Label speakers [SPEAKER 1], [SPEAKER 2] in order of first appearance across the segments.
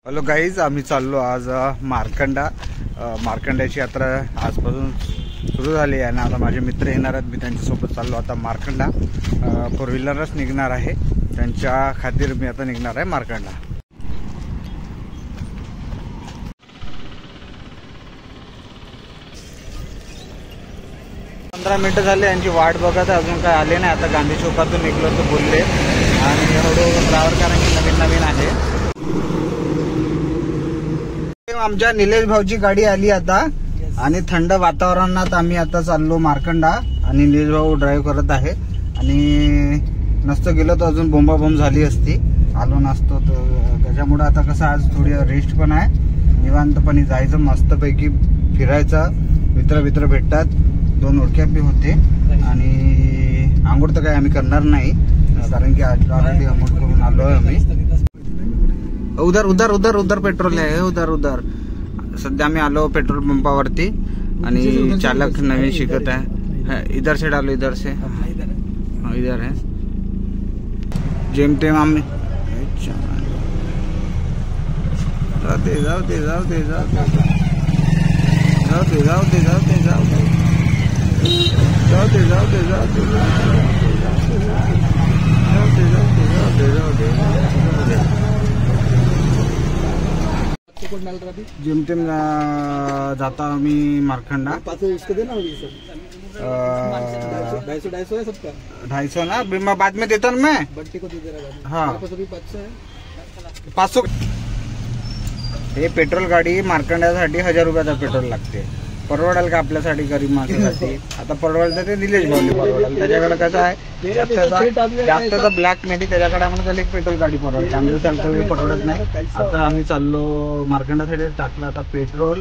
[SPEAKER 1] Hello guys, आम्ही चाललो आज मार्कंड्याची यात्रा आजपासून सुरू झाली आहे आणि आता माझे मित्र येणार आहेत. मी त्यांच्यासोबत चाललो आता मार्कंडा. 4 व्हीलरच निघणार आहे, त्यांच्या खातीर मी आता निघणार आहे मार्कंडा. पंधरा मिनिटं झाले यांची वाट बघत, अजून काय आले नाही. आता गांधी चौकातून निघलो तर बोलले आणि हळूहळू ड्रायव्हर कारण की नवीन नवीन आहे. आमच्या निलेश भाऊची गाडी आली आता आणि थंड वातावरणात आम्ही आता चाललो मार्कंडा आणि निलेश भाऊ ड्राईव्ह करत आहे. आणि नसतं गेलो तर अजून बोंबाबोंब झाली असती, आलो नसतो तर. त्याच्यामुळे आता कसं आज थोडी रेस्ट पण आहे, निवांतपणे जायचं, मस्तपैकी फिरायचं. मित्र भेटतात, 2 ओळख्या बी होते. आणि आंघोळ तर काही आम्ही करणार नाही कारण की आज ऑलरेडी आंघोळ करून आलो आहे आम्ही. उधर उधर उधर उधर पेट्रोल आहे, उधर. सध्या आम्ही आलो पेट्रोल पंपावरती आणि चालक नवीन शिकत आहे. इधर से डालो, इधर से. इधर है जेमतेम आम्ही जेमतेम जाता आम्ही मार्कंडा. 250 ना, बाद में देता ना मैं. हाँ 500. हे पेट्रोल गाडी मार्कंड्यासाठी 1000 रुपयाचा पेट्रोल लागते. परवडाल का आपल्यासाठी, गरीब माणसासाठी? आता परवडतं ते निलेश भाऊनी परवडाल. त्याच्याकडे कसं आहे, जास्तचा ब्लॅक नाही, त्याच्याकडे आम्हाला एक पेट्रोल गाडी परवडते. आमचं चालतं परवडत नाही. आता आम्ही चाललो मार्कंडासाठी, टाकलं आता पेट्रोल.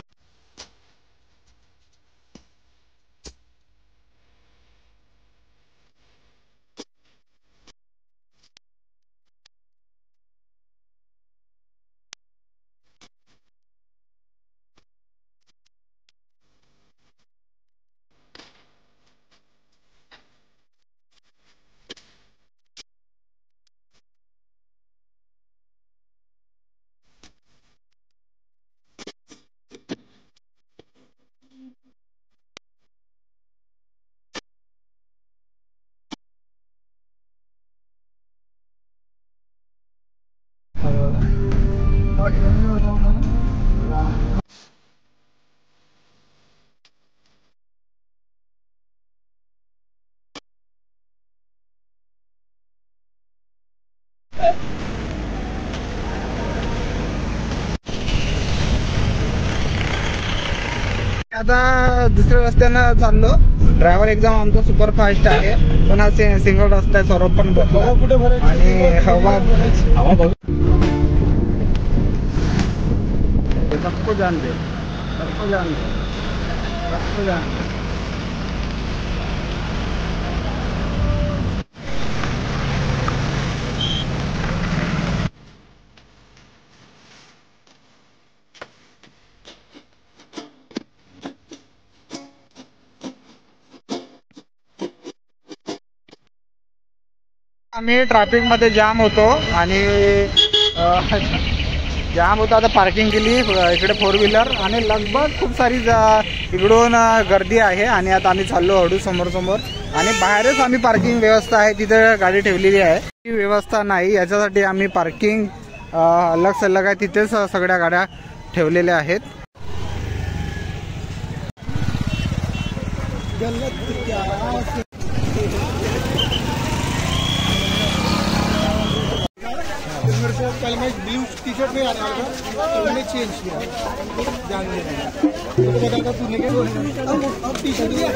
[SPEAKER 1] आता दुसऱ्या रस्त्यानं चाललो. ड्रायव्हर एकदम आमचा सुपर फास्ट आहे, पण हा सिंगल रस्ता आहे. सर्व पण आणि हवा सबको जान दे. आम्ही ट्रॅफिक मध्ये जाम होतो आणि आता पार्किंग केली इकडे 4 व्हीलर आणि लगभग खूप सारी इकडून गर्दी आहे. आणि आता आम्ही चाललो हळू समोर आणि बाहेरच आम्ही पार्किंग व्यवस्था आहे तिथे गाडी ठेवलेली आहे. ही व्यवस्था नाही, याच्यासाठी आम्ही पार्किंग अलग आहे, तिथेच सगळ्या गाड्या ठेवलेल्या आहेत.
[SPEAKER 2] कल मैं ब्लू टी-शर्ट में आ रहा था तो मैंने चेंज किया, जान लेना तो बता था तूने क्या अब टी-शर्ट लिया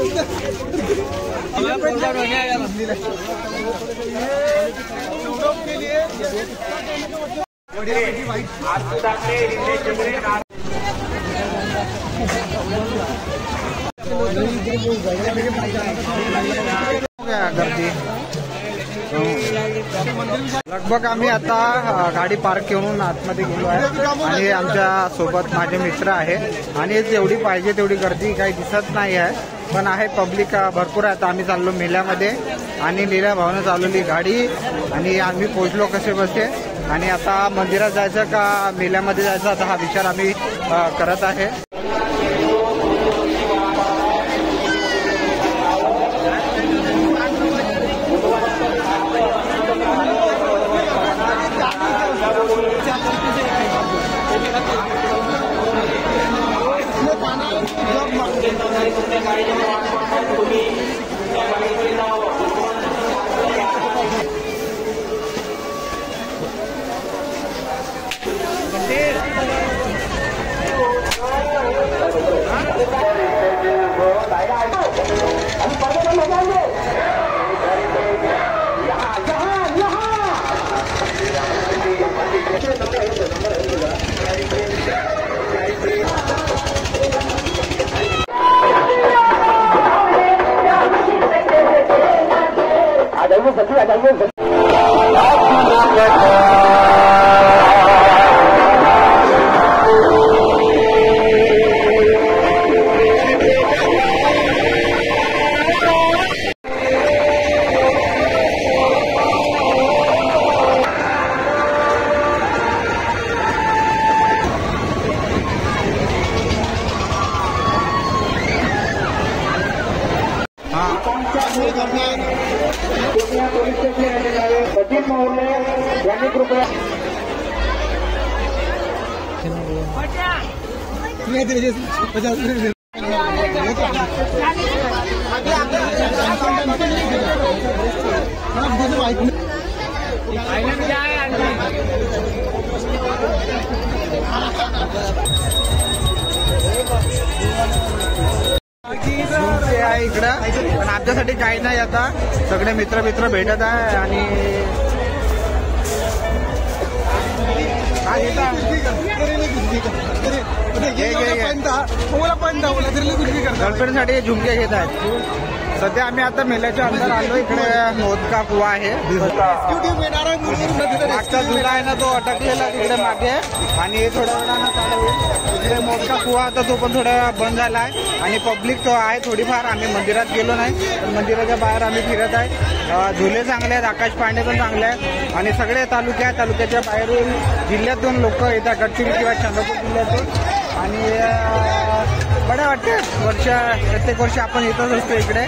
[SPEAKER 2] के लिए बढ़िया वाइट
[SPEAKER 1] गर्दी. लगभग आम्ही आता गाडी पार्क करून आतमध्ये गेलो आहे आणि आमच्या सोबत माझे मित्र आहे. आणि जेवढी पाहिजे तेवढी गर्दी काही दिसत नाही आहे, पण आहे पब्लिक भरपूर आहे. आता आम्ही चाललो मेल्यामध्ये आणि लीला भावनं चालवली गाडी आणि आम्ही पोहोचलो कसे बसे आणि आता मंदिरात जायचं का मेल्यामध्ये जायचं आता हा विचार आम्ही करत आहे. इकडं पण आमच्यासाठी काही नाही, आता सगळे मित्र भेटत आहे आणि गर्लफ्रेंडसाठी झुमके घेत आहेत. सध्या आम्ही आता मेल्याच्या अंदर आलो. इकडे मोदका कुवा आहे. मागचा जुना आहे ना तो अटकलेला तिकडे मागे आणि थोड्या वेळानं चालू होईल. इकडे मोदका कुवा आता तो पण थोडा बंद झाला आहे आणि पब्लिक तो आहे थोडीफार. आम्ही मंदिरात गेलो नाही पण मंदिराच्या बाहेर आम्ही फिरत आहे. झुले चांगले आहेत, आकाश पांडे पण चांगले आहेत आणि सगळे तालुक्याच्या बाहेरून जिल्ह्यातून लोक येतात, गडचिरोली किंवा चंद्रपूर जिल्ह्यातून. आणि बरं वाटते प्रत्येक वर्षी आपण येतच असतो इकडे.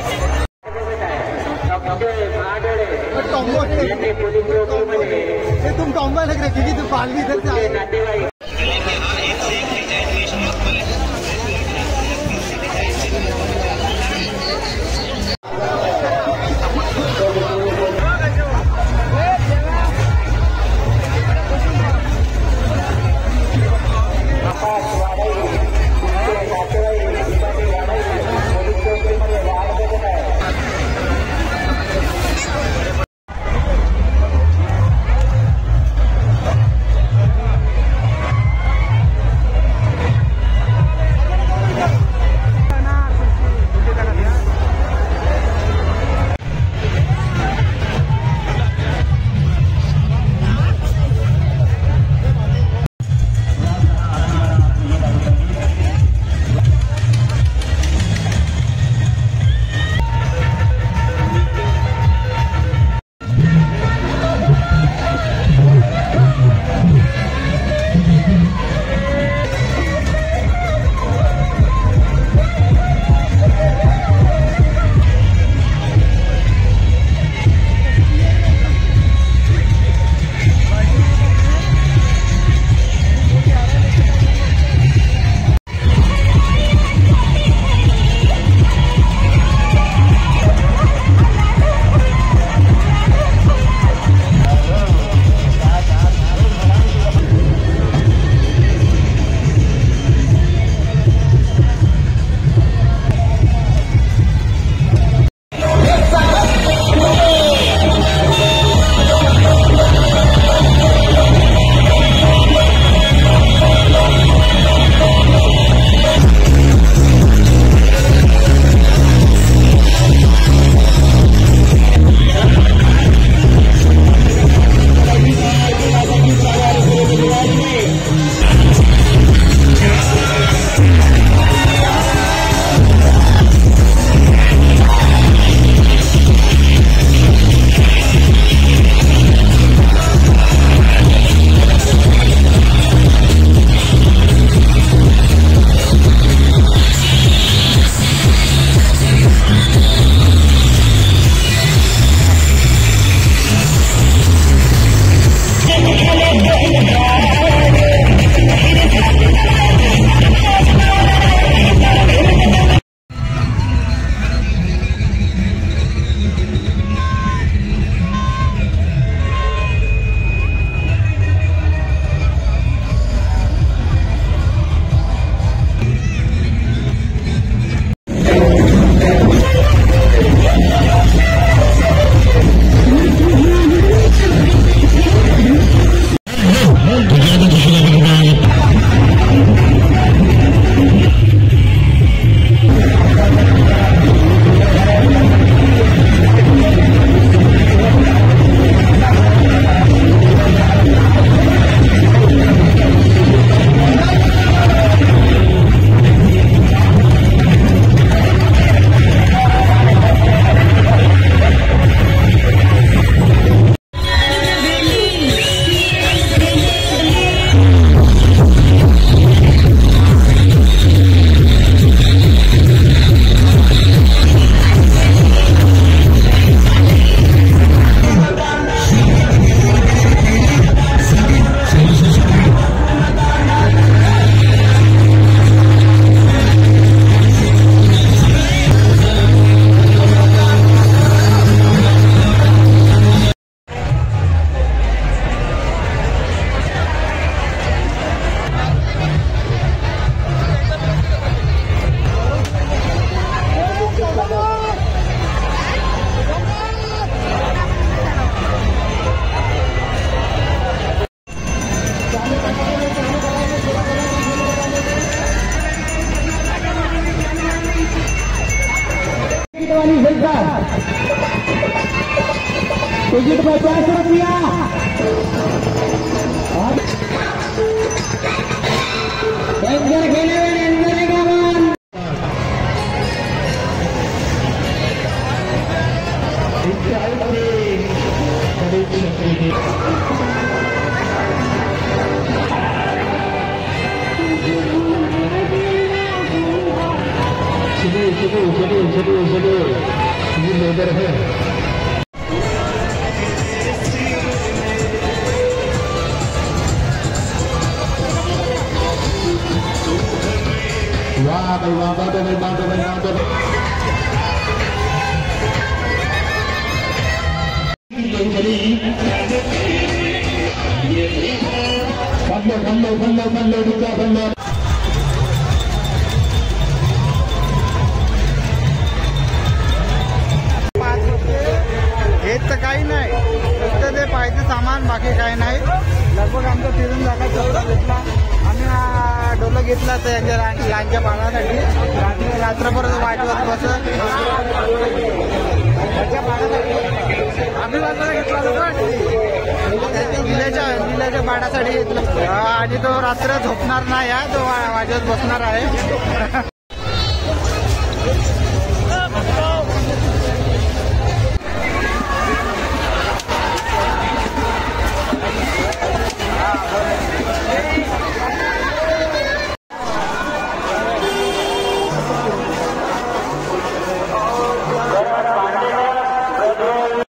[SPEAKER 2] तुम टॉम्बा लग रहे क्योंकि तू पालवी इधर से आए.
[SPEAKER 3] टिकट 50 रुपया। डेंजर खेले हुए डेंजर का मान चलिए ये लेबर है। वाह भाई वाह भाई भाई भाई भाई बंदो
[SPEAKER 1] हेच तर काही नाही, फक्त ते पाहिजे सामान, बाकी काही नाही. लगभग आमचा फिरून झाला, चौदा घेतला आम्ही. हा डोलं घेतला तर यांच्या लहानच्या बाळासाठी. रात्रभर वाटवत बस आम्ही बाजारा घेतला दिल्याच्या बाळासाठी घेतला. आणि तो रात्र झोपणार नाही, तो वाजवत बसणार आहे.